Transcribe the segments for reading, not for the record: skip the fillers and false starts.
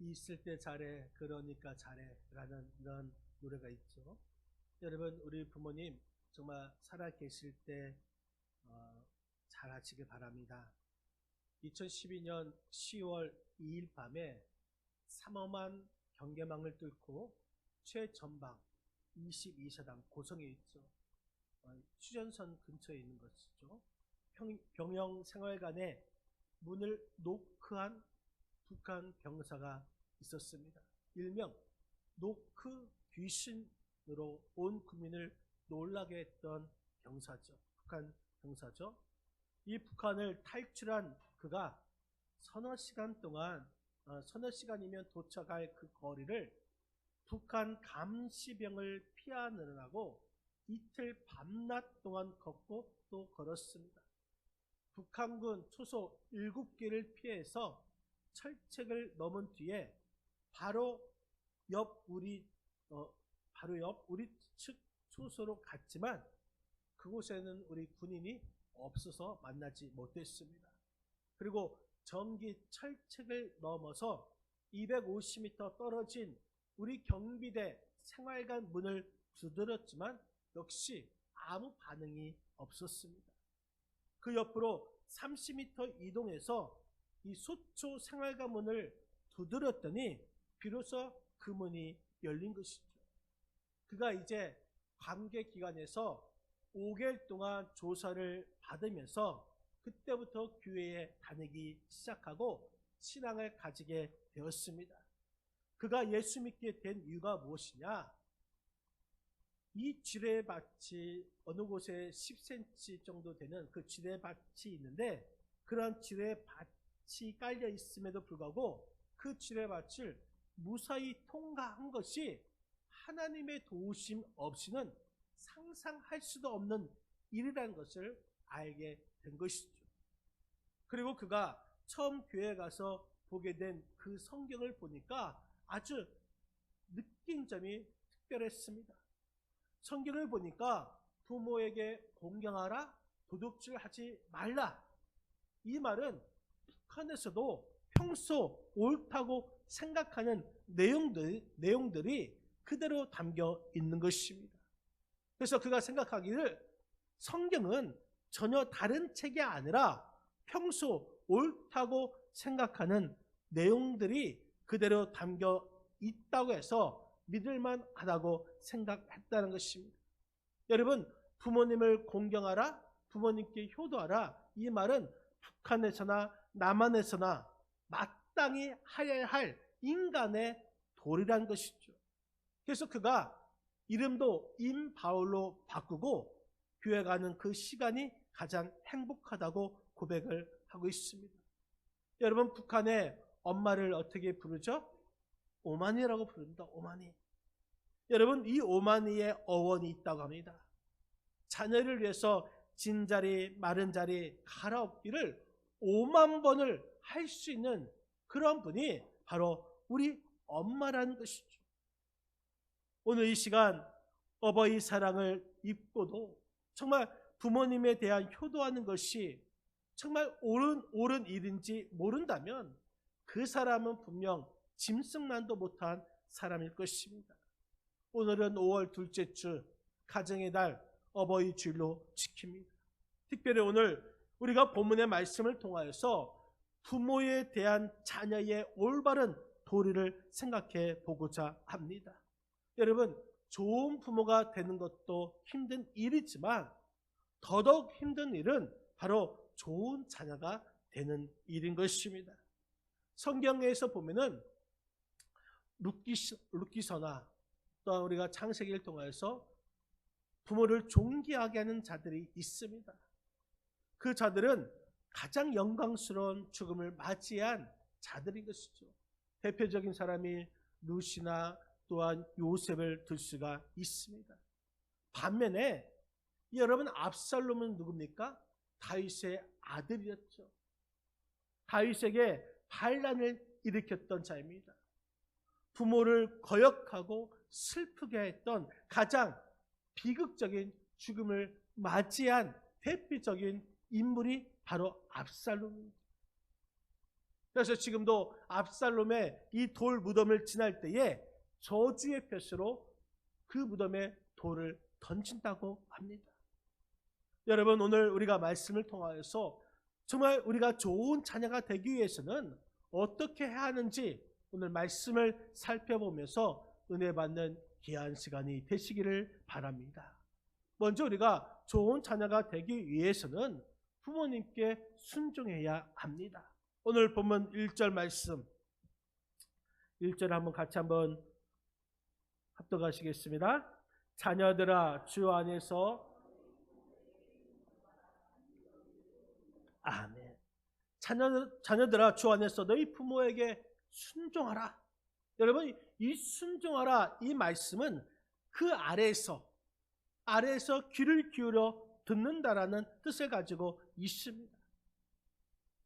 있을 때 잘해, 그러니까 잘해 라는 이런 노래가 있죠. 여러분, 우리 부모님 정말 살아 계실 때 잘하시길 바랍니다. 2012년 10월 2일 밤에 삼엄한 경계망을 뚫고 최전방 22사단 고성에 있죠. 휴전선 근처에 있는 것이죠. 병영 생활관에 문을 노크한 북한 병사가 있었습니다. 일명 노크 귀신으로 온 국민을 놀라게 했던 병사죠. 북한 병사죠. 이 북한을 탈출한 그가 서너 시간이면 도착할 그 거리를 북한 감시병을 피하느라고 이틀 밤낮 동안 걷고 또 걸었습니다. 북한군 초소 7개를 피해서 철책을 넘은 뒤에 바로 옆 우리 측 초소로 갔지만 그곳에는 우리 군인이 없어서 만나지 못했습니다. 그리고 전기 철책을 넘어서 250m 떨어진 우리 경비대 생활관 문을 두드렸지만 역시 아무 반응이 없었습니다. 그 옆으로 30m 이동해서 이 소초 생활관 문을 두드렸더니 비로소 그 문이 열린 것이죠. 그가 이제 관계기관에서 5개월 동안 조사를 받으면서 그때부터 교회에 다니기 시작하고 신앙을 가지게 되었습니다. 그가 예수 믿게 된 이유가 무엇이냐? 이 지뢰밭이 어느 곳에 10cm 정도 되는 그 지뢰밭이 있는데 그런 지뢰밭이 깔려 있음에도 불구하고 그 지뢰밭을 무사히 통과한 것이 하나님의 도우심 없이는 상상할 수도 없는 일이라는 것을 알게 된 것이죠. 그리고 그가 처음 교회에 가서 보게 된 그 성경을 보니까 아주 느낀 점이 특별했습니다. 성경을 보니까 부모에게 공경하라, 도둑질하지 말라. 이 말은 북한에서도 평소 옳다고 생각하는 내용들이 그대로 담겨 있는 것입니다. 그래서 그가 생각하기를 성경은 전혀 다른 책이 아니라 평소 옳다고 생각하는 내용들이 그대로 담겨 있다고 해서 믿을만 하다고 생각했다는 것입니다. 여러분, 부모님을 공경하라, 부모님께 효도하라, 이 말은 북한에서나 남한에서나 마땅히 하여야 할 인간의 도리라는 것이죠. 그래서 그가 이름도 임바울로 바꾸고 교회 가는 그 시간이 가장 행복하다고 고백을 하고 있습니다. 여러분, 북한의 엄마를 어떻게 부르죠? 오마니라고 부릅니다. 오마니. 여러분, 이 오마니의 어원이 있다고 합니다. 자녀를 위해서 진자리, 마른 자리, 갈아엎기를 5만 번을 할 수 있는 그런 분이 바로 우리 엄마라는 것이죠. 오늘 이 시간 어버이 사랑을 입고도 정말 부모님에 대한 효도하는 것이 정말 옳은 일인지 모른다면 그 사람은 분명 짐승만도 못한 사람일 것입니다. 오늘은 5월 둘째 주 가정의 달 어버이 주일로 지킵니다. 특별히 오늘 우리가 본문의 말씀을 통하여서 부모에 대한 자녀의 올바른 도리를 생각해 보고자 합니다. 여러분, 좋은 부모가 되는 것도 힘든 일이지만 더더욱 힘든 일은 바로 좋은 자녀가 되는 일인 것입니다. 성경에서 보면은 룻기서나 또한 우리가 창세기를 통해서 부모를 존귀하게 하는 자들이 있습니다. 그 자들은 가장 영광스러운 죽음을 맞이한 자들인 것이죠. 대표적인 사람이 룻이나 또한 요셉을 들 수가 있습니다. 반면에 여러분, 압살롬은 누굽니까? 다윗의 아들이었죠. 다윗에게 반란을 일으켰던 자입니다. 부모를 거역하고 슬프게 했던 가장 비극적인 죽음을 맞이한 대표적인 인물이 바로 압살롬입니다. 그래서 지금도 압살롬의 이 돌 무덤을 지날 때에 저주의 표시로 그 무덤에 돌을 던진다고 합니다. 여러분, 오늘 우리가 말씀을 통하여서 정말 우리가 좋은 자녀가 되기 위해서는 어떻게 해야 하는지 오늘 말씀을 살펴보면서 은혜 받는 귀한 시간이 되시기를 바랍니다. 먼저 우리가 좋은 자녀가 되기 위해서는 부모님께 순종해야 합니다. 오늘 본문 1절 말씀, 1절 한번 같이 한번 합독하시겠습니다. 자녀들아 주 안에서, 아멘. 자녀들아 주 안에서 너희 부모에게 순종하라. 여러분, 이 순종하라 이 말씀은 그 아래에서 귀를 기울여 듣는다라는 뜻을 가지고 있습니다.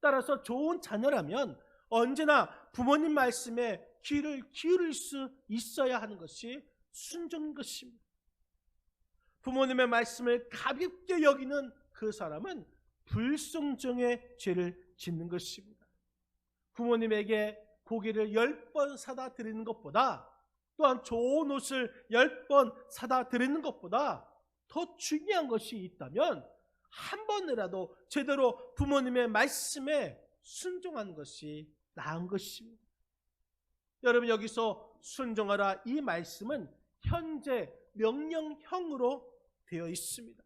따라서 좋은 자녀라면 언제나 부모님 말씀에 귀를 기울일 수 있어야 하는 것이 순종인 것입니다. 부모님의 말씀을 가볍게 여기는 그 사람은 불순종의 죄를 짓는 것입니다. 부모님에게 고기를 10번 사다 드리는 것보다, 또한 좋은 옷을 10번 사다 드리는 것보다 더 중요한 것이 있다면 한 번이라도 제대로 부모님의 말씀에 순종하는 것이 나은 것입니다. 여러분, 여기서 순종하라 이 말씀은 현재 명령형으로 되어 있습니다.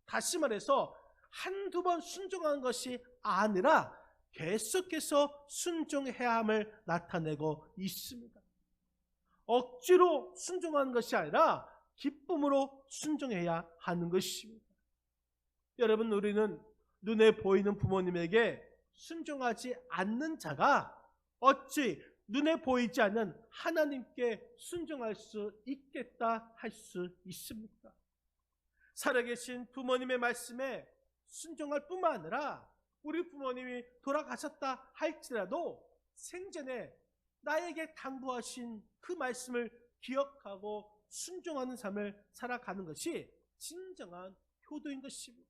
다시 말해서 한두 번 순종하는 것이 아니라 계속해서 순종해야 함을 나타내고 있습니다. 억지로 순종하는 것이 아니라 기쁨으로 순종해야 하는 것입니다. 여러분, 우리는 눈에 보이는 부모님에게 순종하지 않는 자가 어찌 눈에 보이지 않는 하나님께 순종할 수 있겠다 할 수 있습니까? 살아계신 부모님의 말씀에 순종할 뿐만 아니라 우리 부모님이 돌아가셨다 할지라도 생전에 나에게 당부하신 그 말씀을 기억하고 순종하는 삶을 살아가는 것이 진정한 효도인 것입니다.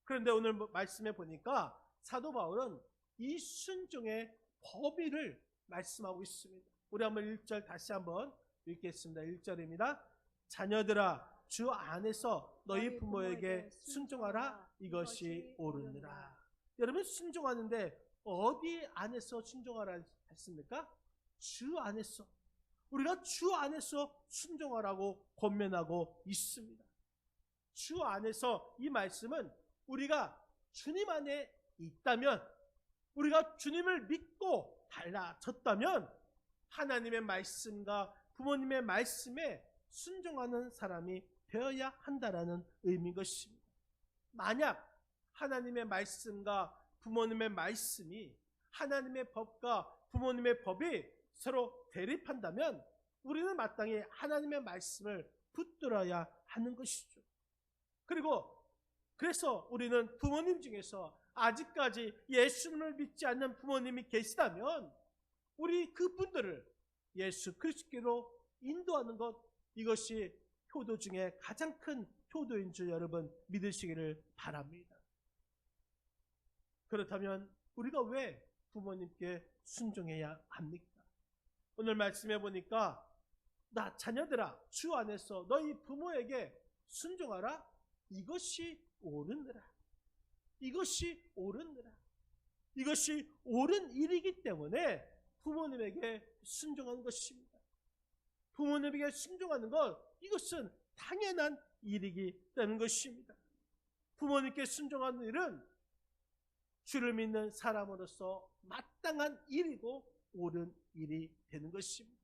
그런데 오늘 말씀에 보니까 사도 바울은 이 순종의 법의를 말씀하고 있습니다. 우리 한번 1절 다시 한번 읽겠습니다. 1절입니다. 자녀들아 주 안에서 너희 부모에게 순종하라. 이것이 옳으니라. 여러분, 순종하는데 어디 안에서 순종하라 했습니까? 주 안에서. 우리가 주 안에서 순종하라고 권면하고 있습니다. 주 안에서 이 말씀은 우리가 주님 안에 있다면, 우리가 주님을 믿고 달라졌다면 하나님의 말씀과 부모님의 말씀에 순종하는 사람이 되어야 한다라는 의미인 것입니다. 만약 하나님의 말씀과 부모님의 말씀이, 하나님의 법과 부모님의 법이 서로 대립한다면 우리는 마땅히 하나님의 말씀을 붙들어야 하는 것이죠. 그래서 우리는 부모님 중에서 아직까지 예수님을 믿지 않는 부모님이 계시다면 우리 그분들을 예수 그리스도로 인도하는 것, 이것이 효도 중에 가장 큰 효도인 줄 여러분 믿으시기를 바랍니다. 그렇다면 우리가 왜 부모님께 순종해야 합니까? 오늘 말씀해 보니까 나 자녀들아 주 안에서 너희 부모에게 순종하라. 이것이 옳으니라. 이것이 옳으니라. 이것이 옳은 일이기 때문에 부모님에게 순종하는 것입니다. 부모님에게 순종하는 것, 이것은 당연한 일이기 때문인 것입니다. 부모님께 순종하는 일은 주를 믿는 사람으로서 마땅한 일이고 옳은 일이 되는 것입니다.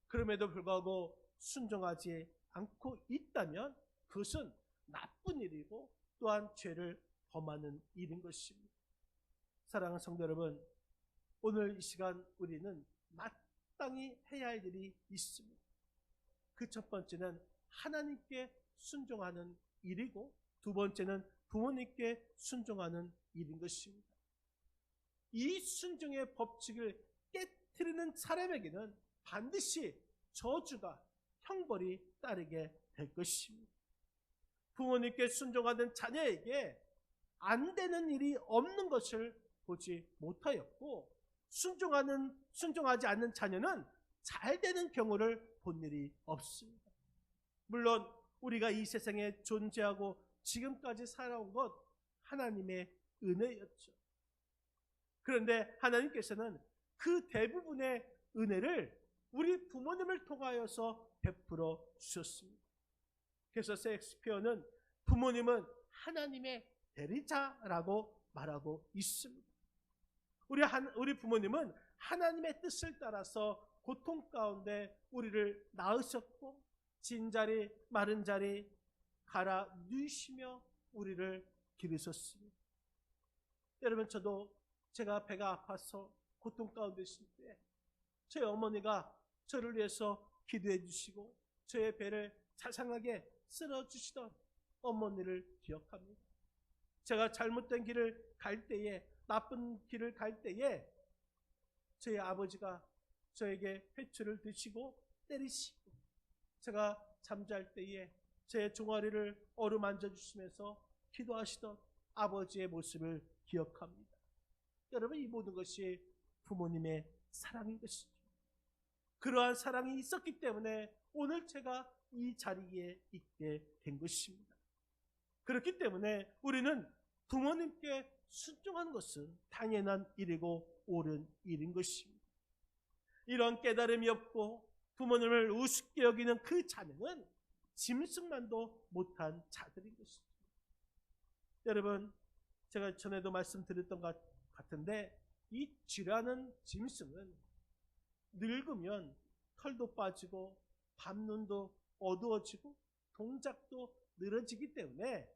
그럼에도 불구하고 순종하지 않고 있다면 그것은 나쁜 일이고 또한 죄를 범하는 일인 것입니다. 사랑하는 성도 여러분, 오늘 이 시간 우리는 마땅히 해야 할 일이 있습니다. 그 첫 번째는 하나님께 순종하는 일이고, 두 번째는 부모님께 순종하는 일인 것입니다. 이 순종의 법칙을 깨트리는 사람에게는 반드시 저주가, 형벌이 따르게 될 것입니다. 부모님께 순종하는 자녀에게 안 되는 일이 없는 것을 보지 못하였고, 순종하지 않는 자녀는 잘 되는 경우를 본 일이 없습니다. 물론 우리가 이 세상에 존재하고 지금까지 살아온 것 하나님의 은혜였죠. 그런데 하나님께서는 그 대부분의 은혜를 우리 부모님을 통하여서 베풀어 주셨습니다. 그래서 셰익스피어는 부모님은 하나님의 대리자라고 말하고 있습니다. 우리 부모님은 하나님의 뜻을 따라서 고통 가운데 우리를 낳으셨고, 진자리 마른 자리 갈아 누이시며 우리를 기르셨습니다. 여러분, 저도 제가 배가 아파서 고통 가운데 있을 때 저희 어머니가 저를 위해서 기도해 주시고 저의 배를 자상하게 쓸어주시던 어머니를 기억합니다. 제가 잘못된 길을 갈 때에, 나쁜 길을 갈 때에 저희 아버지가 저에게 회초를 드시고 때리시고, 제가 잠잘 때에 제 종아리를 어루만져 주시면서 기도하시던 아버지의 모습을 기억합니다. 여러분, 이 모든 것이 부모님의 사랑인 것이죠. 그러한 사랑이 있었기 때문에 오늘 제가 이 자리에 있게 된 것입니다. 그렇기 때문에 우리는 부모님께 순종하는 것은 당연한 일이고 옳은 일인 것입니다. 이런 깨달음이 없고 부모님을 우습게 여기는 그 자녀는 짐승만도 못한 자들인 것입니다. 여러분, 제가 전에도 말씀드렸던 것 같은데, 이 쥐라는 짐승은 늙으면 털도 빠지고 밤눈도 어두워지고 동작도 늘어지기 때문에,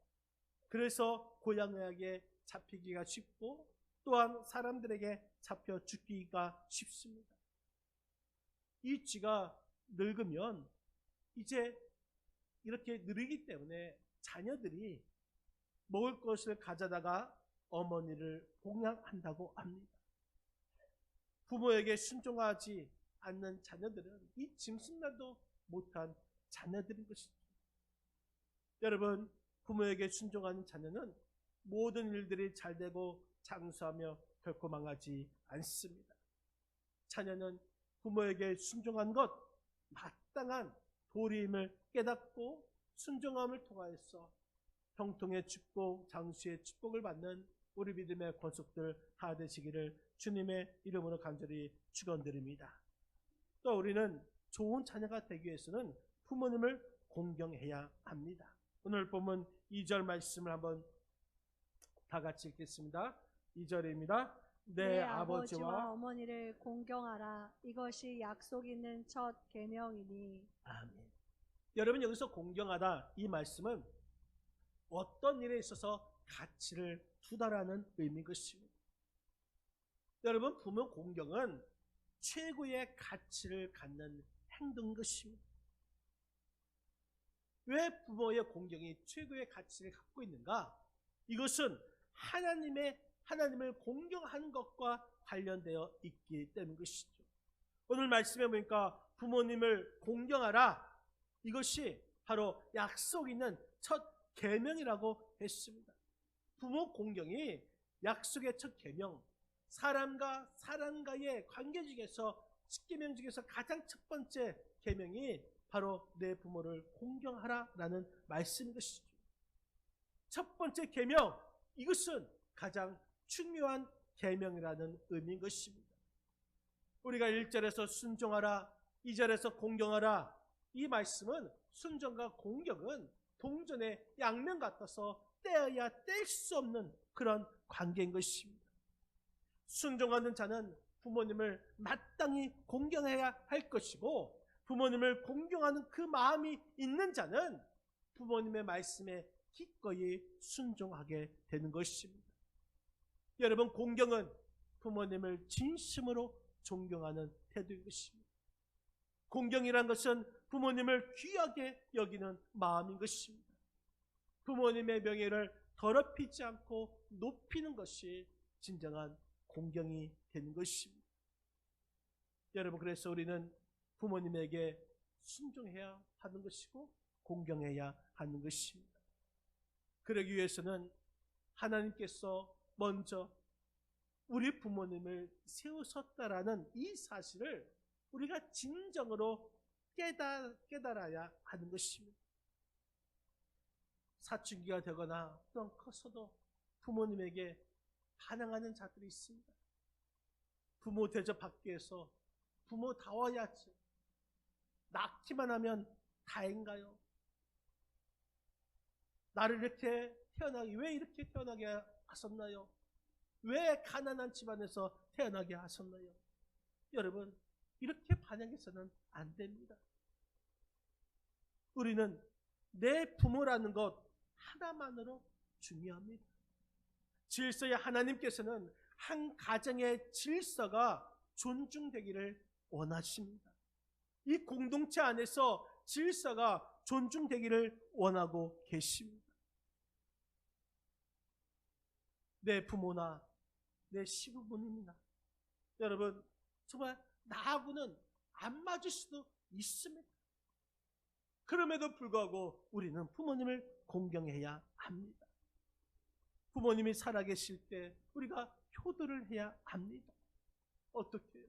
그래서 고양이에게 잡히기가 쉽고 또한 사람들에게 잡혀 죽기가 쉽습니다. 이 쥐가 늙으면 이제 이렇게 느리기 때문에 자녀들이 먹을 것을 가져다가 어머니를 공양한다고 합니다. 부모에게 순종하지 않는 자녀들은 이 짐승만도 못한 자녀들인 것이죠. 여러분, 부모에게 순종하는 자녀는 모든 일들이 잘 되고 장수하며 결코 망하지 않습니다. 자녀는 부모에게 순종한 것, 마땅한 도리임을 깨닫고 순종함을 통하여서 형통의 축복, 장수의 축복을 받는 우리 믿음의 권속들 다 되시기를 주님의 이름으로 간절히 축원드립니다. 또 우리는 좋은 자녀가 되기 위해서는 부모님을 공경해야 합니다. 오늘 보면 2절 말씀을 한번 다 같이 읽겠습니다. 2절입니다. 내 아버지와 어머니를 공경하라. 이것이 약속 있는 첫 계명이니. 아멘. 여러분, 여기서 공경하다, 이 말씀은 어떤 일에 있어서 가치를 두다라는 의미인 것입니다. 여러분, 부모 공경은 최고의 가치를 갖는 행동인 것입니다. 왜 부모의 공경이 최고의 가치를 갖고 있는가? 이것은 하나님을 공경하는 것과 관련되어 있기 때문인 것이죠. 오늘 말씀해 보니까 부모님을 공경하라, 이것이 바로 약속 있는 첫 계명이라고 했습니다. 부모 공경이 약속의 첫 계명, 사람과 사람과의 관계 중에서 10계명 중에서 가장 첫 번째 계명이 바로 내 부모를 공경하라라는 말씀인 것이죠. 첫 번째 계명, 이것은 가장 중요한 계명이라는 의미인 것입니다. 우리가 1절에서 순종하라, 2절에서 공경하라, 이 말씀은 순종과 공경은 동전의 양면 같아서 떼어야 뗄 수 없는 그런 관계인 것입니다. 순종하는 자는 부모님을 마땅히 공경해야 할 것이고, 부모님을 공경하는 그 마음이 있는 자는 부모님의 말씀에 기꺼이 순종하게 되는 것입니다. 여러분, 공경은 부모님을 진심으로 존경하는 태도인 것입니다. 공경이란 것은 부모님을 귀하게 여기는 마음인 것입니다. 부모님의 명예를 더럽히지 않고 높이는 것이 진정한 공경이 되는 것입니다. 여러분, 그래서 우리는 부모님에게 순종해야 하는 것이고 공경해야 하는 것입니다. 그러기 위해서는 하나님께서 먼저 우리 부모님을 세우셨다라는 이 사실을 우리가 진정으로 깨달아야 하는 것입니다. 사춘기가 되거나 또는 커서도 부모님에게 반항하는 자들이 있습니다. 부모 대접받기 위해서 부모다워야지. 낳기만 하면 다인가요? 나를 왜 이렇게 태어나게 하셨나요? 왜 가난한 집안에서 태어나게 하셨나요? 여러분, 이렇게 반항해서는 안 됩니다. 우리는 내 부모라는 것 하나만으로 중요합니다. 질서의 하나님께서는 한 가정의 질서가 존중되기를 원하십니다. 이 공동체 안에서 질서가 존중되기를 원하고 계십니다. 내 부모나 내 시부모님이나 여러분 정말 나하고는 안 맞을 수도 있습니다. 그럼에도 불구하고 우리는 부모님을 공경해야 합니다. 부모님이 살아계실 때 우리가 효도를 해야 합니다. 어떻게 해요?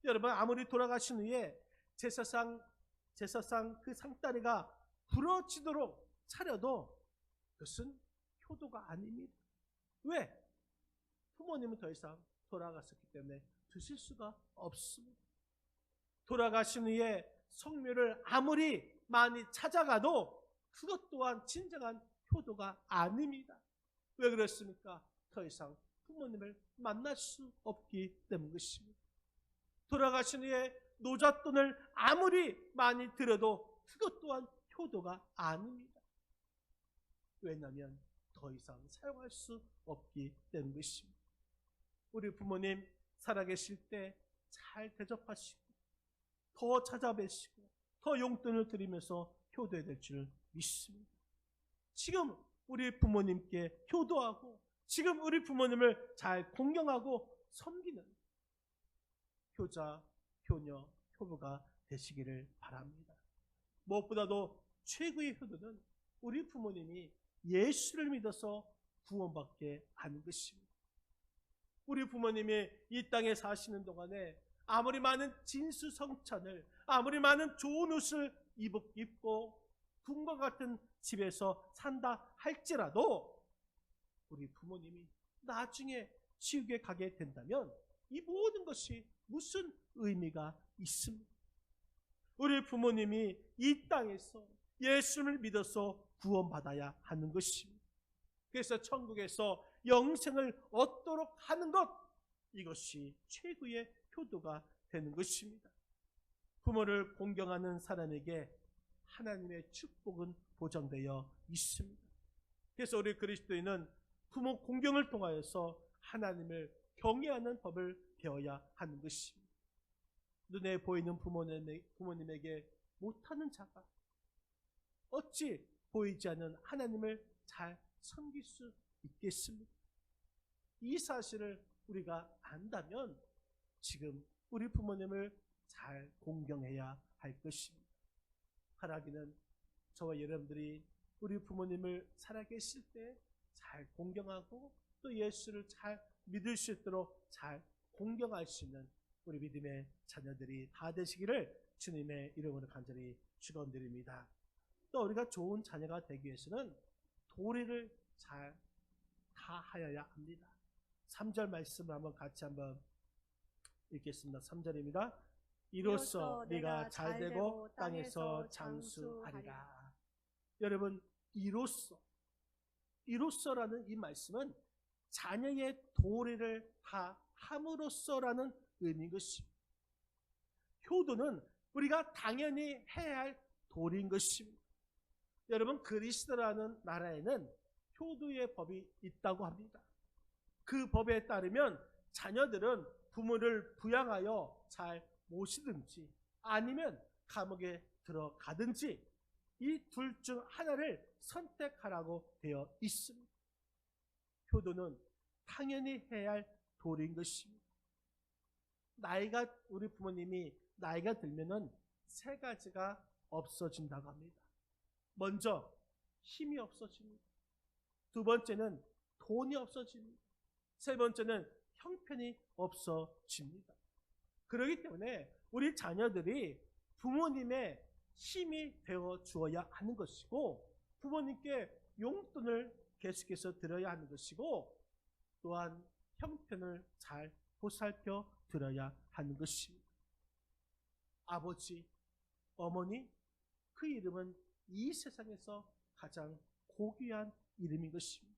여러분 아무리 돌아가신 후에 제사상 그 상다리가 부러지도록 차려도 그것은 효도가 아닙니다. 왜? 부모님은 더 이상 돌아갔었기 때문에 드실 수가 없습니다. 돌아가신 후에 성묘를 아무리 많이 찾아가도 그것 또한 진정한 효도가 아닙니다. 왜 그렇습니까? 더 이상 부모님을 만날 수 없기 때문 것입니다. 돌아가신 후에 노잣돈을 아무리 많이 들어도 그것 또한 효도가 아닙니다. 왜냐하면 더 이상 사용할 수 없기 때문 것입니다. 우리 부모님 살아계실 때 잘 대접하시고 더 찾아뵈시고 더 용돈을 드리면서 효도해야 될 줄 믿습니다. 지금 우리 부모님께 효도하고 지금 우리 부모님을 잘 공경하고 섬기는 효자, 효녀, 효부가 되시기를 바랍니다. 무엇보다도 최고의 효도는 우리 부모님이 예수를 믿어서 구원받게 하는 것입니다. 우리 부모님이 이 땅에 사시는 동안에 아무리 많은 진수성찬을 아무리 많은 좋은 옷을 입고 궁과 같은 집에서 산다 할지라도 우리 부모님이 나중에 지옥에 가게 된다면 이 모든 것이 무슨 의미가 있습니까? 우리 부모님이 이 땅에서 예수를 믿어서 구원받아야 하는 것입니다. 그래서 천국에서 영생을 얻도록 하는 것, 이것이 최고의 효도가 되는 것입니다. 부모를 공경하는 사람에게 하나님의 축복은 보장되어 있습니다. 그래서 우리 그리스도인은 부모 공경을 통하여서 하나님을 경외하는 법을 배워야 하는 것입니다. 눈에 보이는 부모님에게 못하는 자가 어찌 보이지 않는 하나님을 잘 섬길 수 있겠습니까? 이 사실을 우리가 안다면 지금 우리 부모님을 잘 공경해야 할 것입니다. 하나님은 저와 여러분들이 우리 부모님을 살아계실 때 잘 공경하고 또 예수를 잘 믿을 수 있도록 잘 공경할 수 있는 우리 믿음의 자녀들이 다 되시기를 주님의 이름으로 간절히 축원드립니다. 또 우리가 좋은 자녀가 되기 위해서는 도리를 잘 다하여야 합니다. 3절 말씀을 같이 한번 읽겠습니다. 3절입니다. 이로써 네가 잘되고 땅에서 장수하리라. 여러분, 이로써라는 이 말씀은 자녀의 도리를 다 함으로써라는 의미인 것입니다. 효도는 우리가 당연히 해야 할 도리인 것입니다. 여러분, 그리스도라는 나라에는 효도의 법이 있다고 합니다. 그 법에 따르면 자녀들은 부모를 부양하여 잘 모시든지 아니면 감옥에 들어가든지 이 둘 중 하나를 선택하라고 되어 있습니다. 효도는 당연히 해야 할 도리인 것입니다. 우리 부모님이 나이가 들면은 세 가지가 없어진다고 합니다. 먼저 힘이 없어집니다. 두 번째는 돈이 없어집니다. 세 번째는 형편이 없어집니다. 그렇기 때문에 우리 자녀들이 부모님의 힘이 되어 주어야 하는 것이고, 부모님께 용돈을 계속해서 드려야 하는 것이고, 또한 형편을 잘 보살펴 드려야 하는 것입니다. 아버지, 어머니, 그 이름은 이 세상에서 가장 고귀한 이름인 것입니다.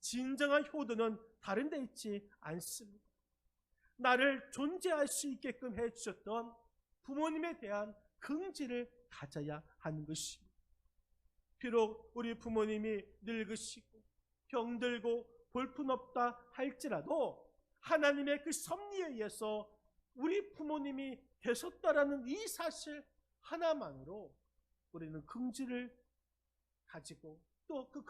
진정한 효도는 다른 데 있지 않습니다. 나를 존재할 수 있게끔 해주셨던 부모님에 대한 긍지를 가져야 하는 것입니다. 비록 우리 부모님이 늙으시고 병들고 볼품없다 할지라도 하나님의 그 섭리에 의해서 우리 부모님이 되셨다라는 이 사실 하나만으로 우리는 긍지를 가지고, 또 그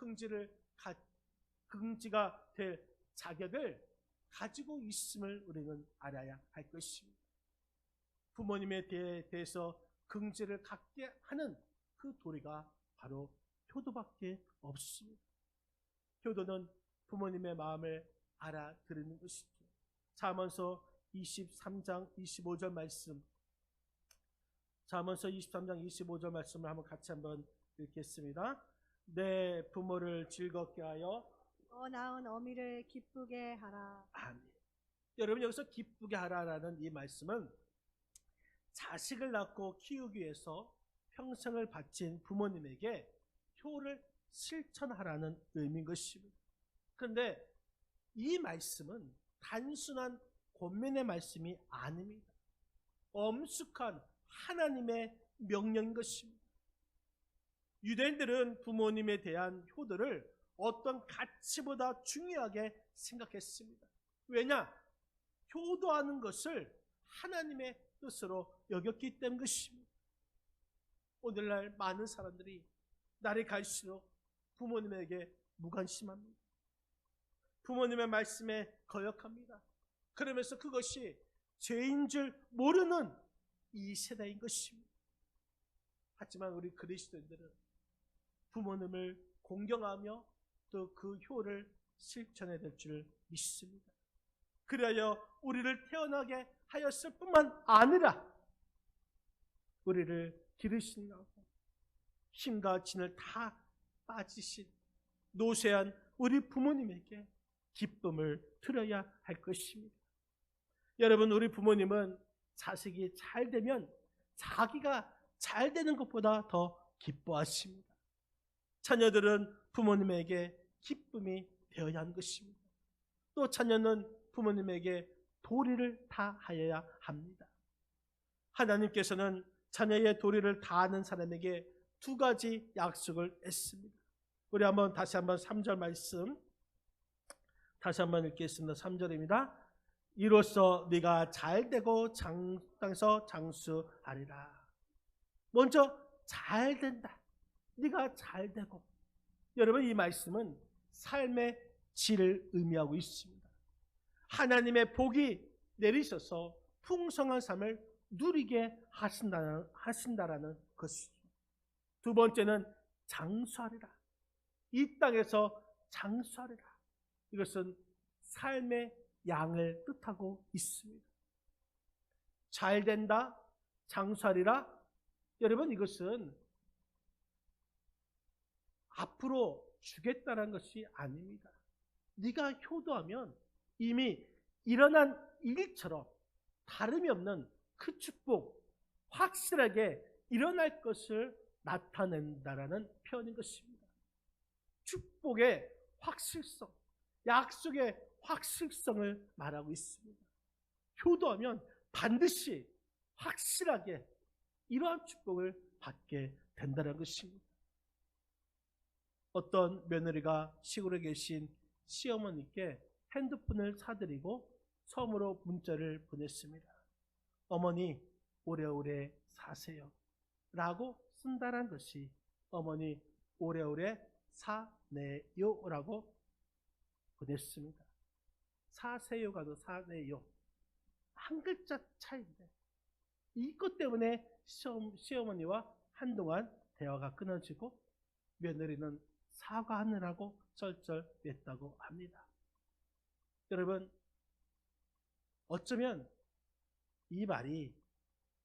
긍지가 될 자격을 가지고 있음을 우리는 알아야 할 것입니다. 부모님에 대해서 긍지를 갖게 하는 그 도리가 바로 효도밖에 없습니다. 효도는 부모님의 마음을 알아들는 것이죠. 잠언서 23장 25절 말씀, 잠언서 23장 25절 말씀을 같이 한번 읽겠습니다. 내 부모를 즐겁게 하여 더 나은 어미를 기쁘게 하라. 아멘. 여러분, 여기서 기쁘게 하라라는 이 말씀은 자식을 낳고 키우기 위해서 평생을 바친 부모님에게 효를 실천하라는 의미인 것입니다. 그런데 이 말씀은 단순한 권면의 말씀이 아닙니다. 엄숙한 하나님의 명령인 것입니다. 유대인들은 부모님에 대한 효도를 어떤 가치보다 중요하게 생각했습니다. 왜냐? 효도하는 것을 하나님의 뜻으로 여겼기 때문 것입니다. 오늘날 많은 사람들이 날이 갈수록 부모님에게 무관심합니다. 부모님의 말씀에 거역합니다. 그러면서 그것이 죄인 줄 모르는 이 세대인 것입니다. 하지만 우리 그리스도인들은 부모님을 공경하며 또 그 효를 실천해야 될 줄 믿습니다. 그리하여 우리를 태어나게 하였을 뿐만 아니라 우리를 기르시려고 힘과 진을 다 빠지신 노쇠한 우리 부모님에게 기쁨을 드려야 할 것입니다. 여러분, 우리 부모님은 자식이 잘 되면 자기가 잘 되는 것보다 더 기뻐하십니다. 자녀들은 부모님에게 기쁨이 되어야 하는 것입니다. 또 자녀는 부모님에게 도리를 다하여야 합니다. 하나님께서는 자녀의 도리를 다하는 사람에게 두 가지 약속을 했습니다. 우리 다시 한번 3절 말씀 다시 한번 읽겠습니다. 3절입니다. 이로써 네가 잘되고 땅에서 장수하리라. 먼저 잘된다. 네가 잘되고. 여러분, 이 말씀은 삶의 질을 의미하고 있습니다. 하나님의 복이 내리셔서 풍성한 삶을 누리게 하신다라는 것이죠. 두 번째는 장수하리라. 이 땅에서 장수하리라. 이것은 삶의 양을 뜻하고 있습니다. 잘된다, 장수하리라. 여러분, 이것은 앞으로 주겠다는 것이 아닙니다. 네가 효도하면 이미 일어난 일처럼 다름이 없는 그 축복, 확실하게 일어날 것을 나타낸다라는 표현인 것입니다. 축복의 확실성, 약속의 확실성을 말하고 있습니다. 효도하면 반드시 확실하게 이러한 축복을 받게 된다는 것입니다. 어떤 며느리가 시골에 계신 시어머니께 핸드폰을 사드리고 처음으로 문자를 보냈습니다. 어머니, 오래오래 사세요 라고 쓴다는 것이 어머니 오래오래 사네요 라고 보냈습니다. 사세요가 더 사네요, 한 글자 차이인데 이것 때문에 시어머니와 한동안 대화가 끊어지고 며느리는 사과하느라고 쩔쩔맸다고 합니다. 여러분, 어쩌면 이 말이,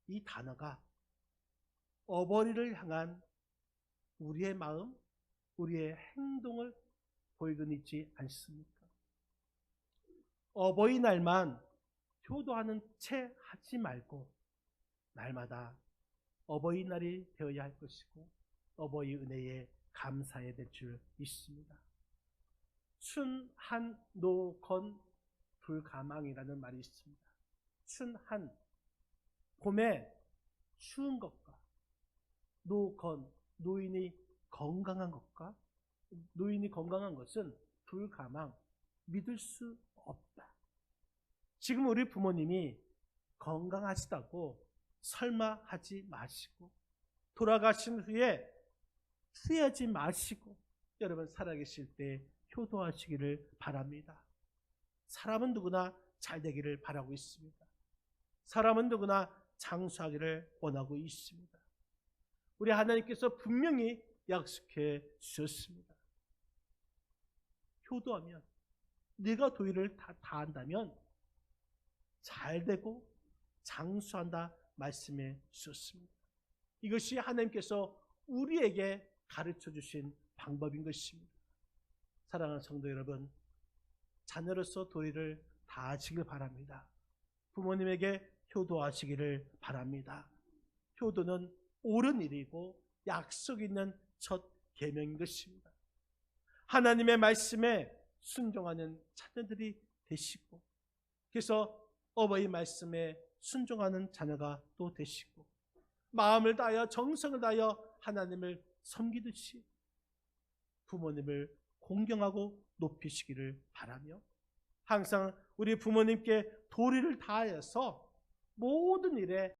이 단어가 어버이를 향한 우리의 마음, 우리의 행동을 보이곤 있지 않습니까? 어버이날만 효도하는 채 하지 말고 날마다 어버이날이 되어야 할 것이고 어버이 은혜에 감사해야 될 줄 믿습니다. 춘한 노건 불가망이라는 말이 있습니다. 춘한, 봄에 추운 것과 노건, 노인이 건강한 것과 노인이 건강한 것은 불가망, 믿을 수 없다. 지금 우리 부모님이 건강하시다고 설마 하지 마시고 돌아가신 후에 후회하지 마시고 여러분 살아계실 때 효도하시기를 바랍니다. 사람은 누구나 잘 되기를 바라고 있습니다. 사람은 누구나 장수하기를 원하고 있습니다. 우리 하나님께서 분명히 약속해 주셨습니다. 효도하면, 네가 도의를 다한다면 잘 되고 장수한다 말씀해 주셨습니다. 이것이 하나님께서 우리에게 가르쳐 주신 방법인 것입니다. 사랑하는 성도 여러분, 자녀로서 도의를 다하시길 바랍니다. 부모님에게 효도하시기를 바랍니다. 효도는 옳은 일이고 약속 있는 첫 계명인 것입니다. 하나님의 말씀에 순종하는 자녀들이 되시고, 그래서 어버이 말씀에 순종하는 자녀가 또 되시고, 마음을 다하여 정성을 다하여 하나님을 섬기듯이 부모님을 공경하고 높이시기를 바라며, 항상 우리 부모님께 도리를 다하여서 모든 일에